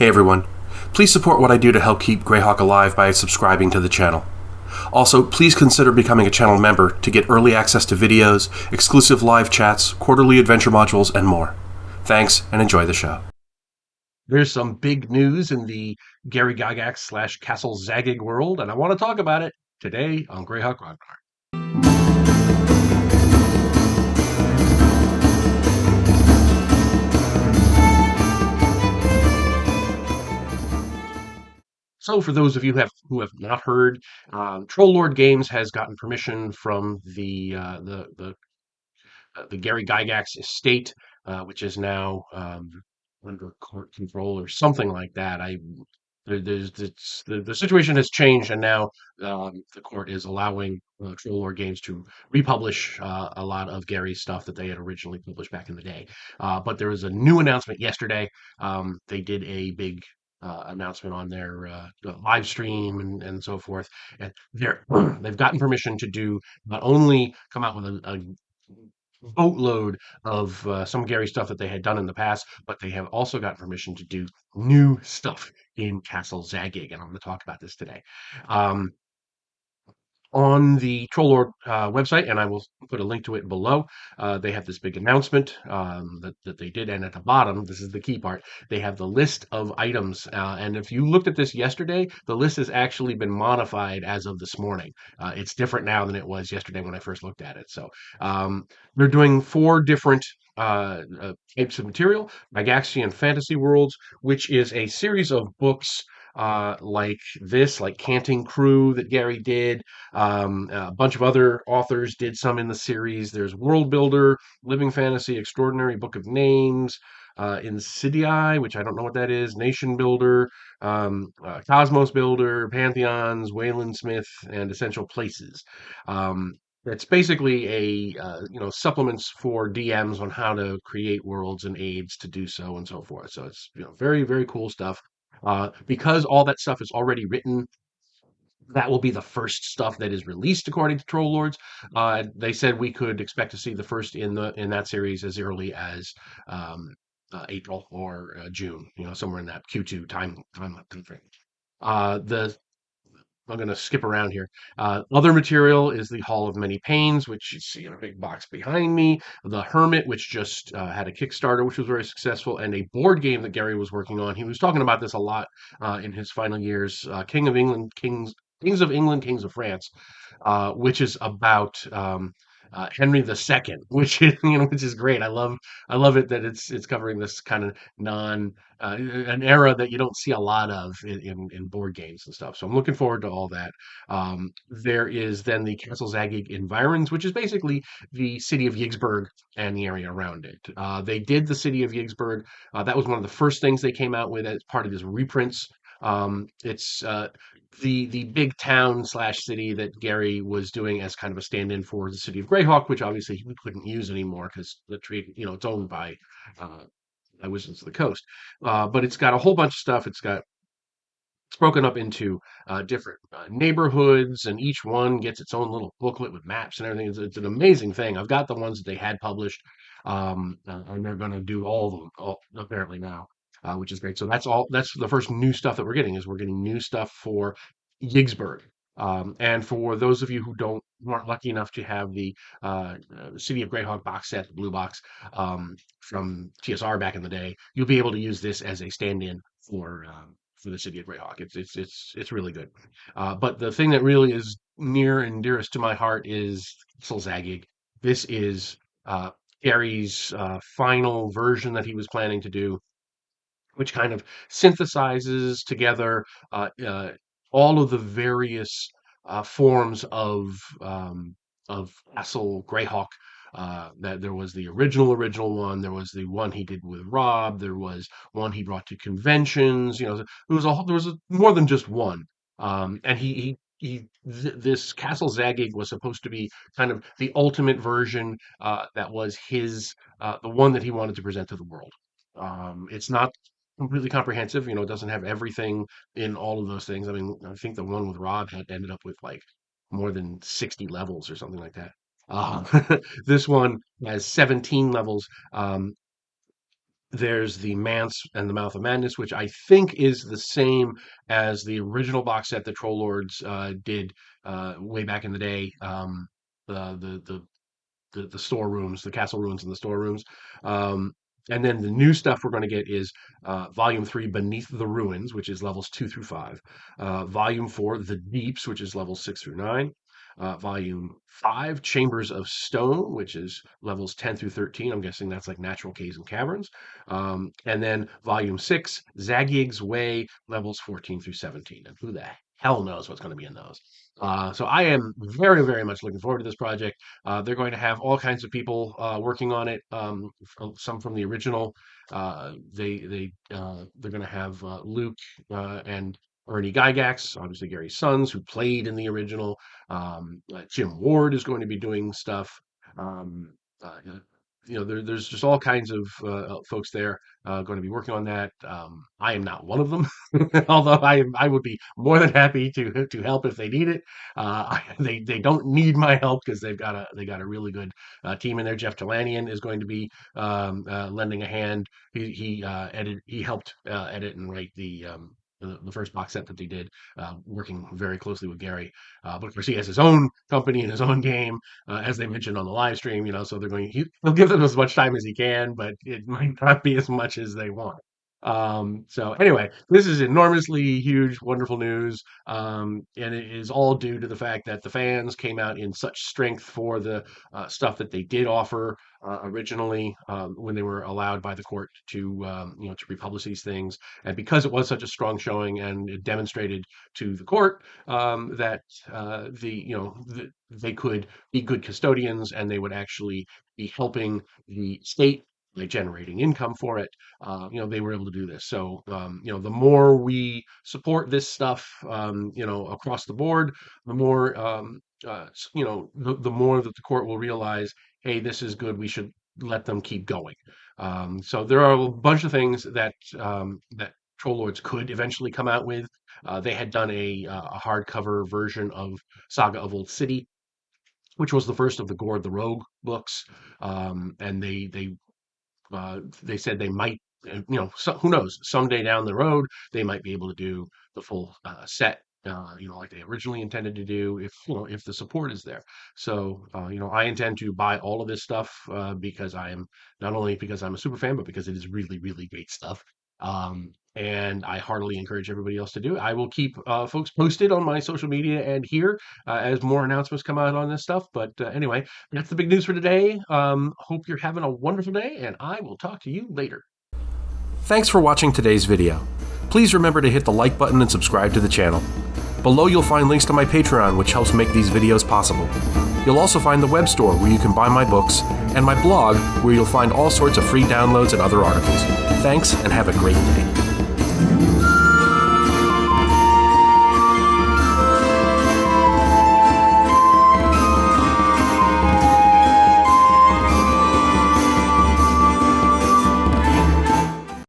Hey everyone. Please support what I do to help keep Greyhawk alive by subscribing to the channel. Also, please consider becoming a channel member to get early access to videos, exclusive live chats, quarterly adventure modules, and more. Thanks, and enjoy the show. There's some big news in the Gary Gygax / Castle Zagyg world, and I want to talk about it today on Greyhawk Ragnar. So, for those of you who have not heard, Troll Lord Games has gotten permission from the Gary Gygax estate, which is now under court control or something like that. The situation has changed, and now the court is allowing Troll Lord Games to republish a lot of Gary's stuff that they had originally published back in the day. But there was a new announcement yesterday. They did a big announcement on their live stream and so forth, and they've gotten permission to do not only come out with a boatload of some Gary stuff that they had done in the past, but they have also got permission to do new stuff in Castle Zagyg, and I'm going to talk about this today. On the Trollord website, and I will put a link to it below. They have this big announcement that they did, and at the bottom, this is the key part, they have the list of items. And if you looked at this yesterday, the list has actually been modified as of this morning. It's different now than it was yesterday when I first looked at it. So they're doing 4 different types of material: Gygaxian Fantasy Worlds, which is a series of books like this, like Canting Crew that Gary did. A bunch of other authors did some in the series. There's World Builder, Living Fantasy, Extraordinary Book of Names, Insidii, which I don't know what that is, Nation Builder, Cosmos Builder, Pantheons, Wayland Smith, and Essential Places. It's basically a supplements for DMs on how to create worlds and aids to do so and so forth. So it's very, very cool stuff. Because all that stuff is already written, that will be the first stuff that is released according to Troll Lords. They said we could expect to see the first in that series as early as April or June, somewhere in that Q2 time frame. The I'm going to skip around here. Other material is the Hall of Many Pains, which you see in a big box behind me. The Hermit, which just had a Kickstarter, which was very successful, and a board game that Gary was working on. He was talking about this a lot in his final years. King of England, Kings of England, Kings of France, which is about Henry II, which is which is great. I love it that it's covering this kind of an era that you don't see a lot of in board games and stuff. So I'm looking forward to all that. There is then the Castle Zagyg Environs, which is basically the city of Yigsburg and the area around it. They did the city of Yigsburg. That was one of the first things they came out with as part of his reprints. It's the big town / city that Gary was doing as kind of a stand-in for the city of Greyhawk, which obviously he couldn't use anymore because the tree, it's owned by Wizards of the Coast. But it's got a whole bunch of stuff. It's broken up into different neighborhoods, and each one gets its own little booklet with maps and everything. It's an amazing thing. I've got the ones that they had published, and they're going to do all of them apparently now, which is great. So that's the first new stuff that we're getting. Is we're getting new stuff for Yigsburg. And for those of you who weren't lucky enough to have the City of Greyhawk box set, the blue box from TSR back in the day, you'll be able to use this as a stand-in for the City of Greyhawk. It's really good. But the thing that really is near and dearest to my heart is Castle Zagyg. This is Gary's final version that he was planning to do, which kind of synthesizes together all of the various forms of Castle Greyhawk. That there was the original one. There was the one he did with Rob. There was one he brought to conventions. There was more than just one. And this Castle Zagyg was supposed to be kind of the ultimate version that was the one that he wanted to present to the world. It's not completely comprehensive. It doesn't have everything in all of those things. I mean, I think the one with Rob had ended up with like more than 60 levels or something like that. This one has 17 levels. There's the Mance and the Mouth of Madness, which I think is the same as the original box set that Troll Lords did way back in the day. The storerooms, the castle ruins and the storerooms. Um, and then the new stuff we're going to get is Volume 3, Beneath the Ruins, which is levels 2 through 5. Volume 4, The Deeps, which is levels 6 through 9. Volume 5, Chambers of Stone, which is levels 10 through 13. I'm guessing that's like natural caves and caverns. And then Volume 6, Zagyig's Way, levels 14 through 17. And who the hell knows what's going to be in those? So I am very, very much looking forward to this project. They're going to have all kinds of people working on it. Some from the original. They're going to have Luke and Ernie Gygax, obviously Gary's sons, who played in the original. Jim Ward is going to be doing stuff. Um, uh, there's just all kinds of folks there going to be working on that. I am not one of them, although I would be more than happy to help if they need it. They don't need my help because they got a really good team in there. Jeff Talanian is going to be lending a hand. He helped edit and write the first box set that they did, working very closely with Gary. But of course, he has his own company and his own game, as they mentioned on the live stream. So he'll give them as much time as he can, but it might not be as much as they want. So anyway, this is enormously huge, wonderful news, and it is all due to the fact that the fans came out in such strength for the stuff that they did offer originally when they were allowed by the court to republish these things, and because it was such a strong showing and it demonstrated to the court that they could be good custodians and they would actually be helping the state by generating income for it. They were able to do this. So, the more we support this stuff, across the board, the more, the more that the court will realize, hey, this is good. We should let them keep going. So there are a bunch of things that Troll Lords could eventually come out with. They had done a hardcover version of Saga of Old City, which was the first of the Gord the Rogue books, and they said they might, who knows, someday down the road, they might be able to do the full set, like they originally intended to do if the support is there. So, I intend to buy all of this stuff because not only because I'm a super fan, but because it is really, really great stuff. And I heartily encourage everybody else to do it. I will keep folks posted on my social media and here as more announcements come out on this stuff. But anyway, that's the big news for today. Hope you're having a wonderful day, and I will talk to you later. Thanks for watching today's video. Please remember to hit the like button and subscribe to the channel. Below you'll find links to my Patreon, which helps make these videos possible. You'll also find the web store where you can buy my books, and my blog where you'll find all sorts of free downloads and other articles. Thanks, and have a great day.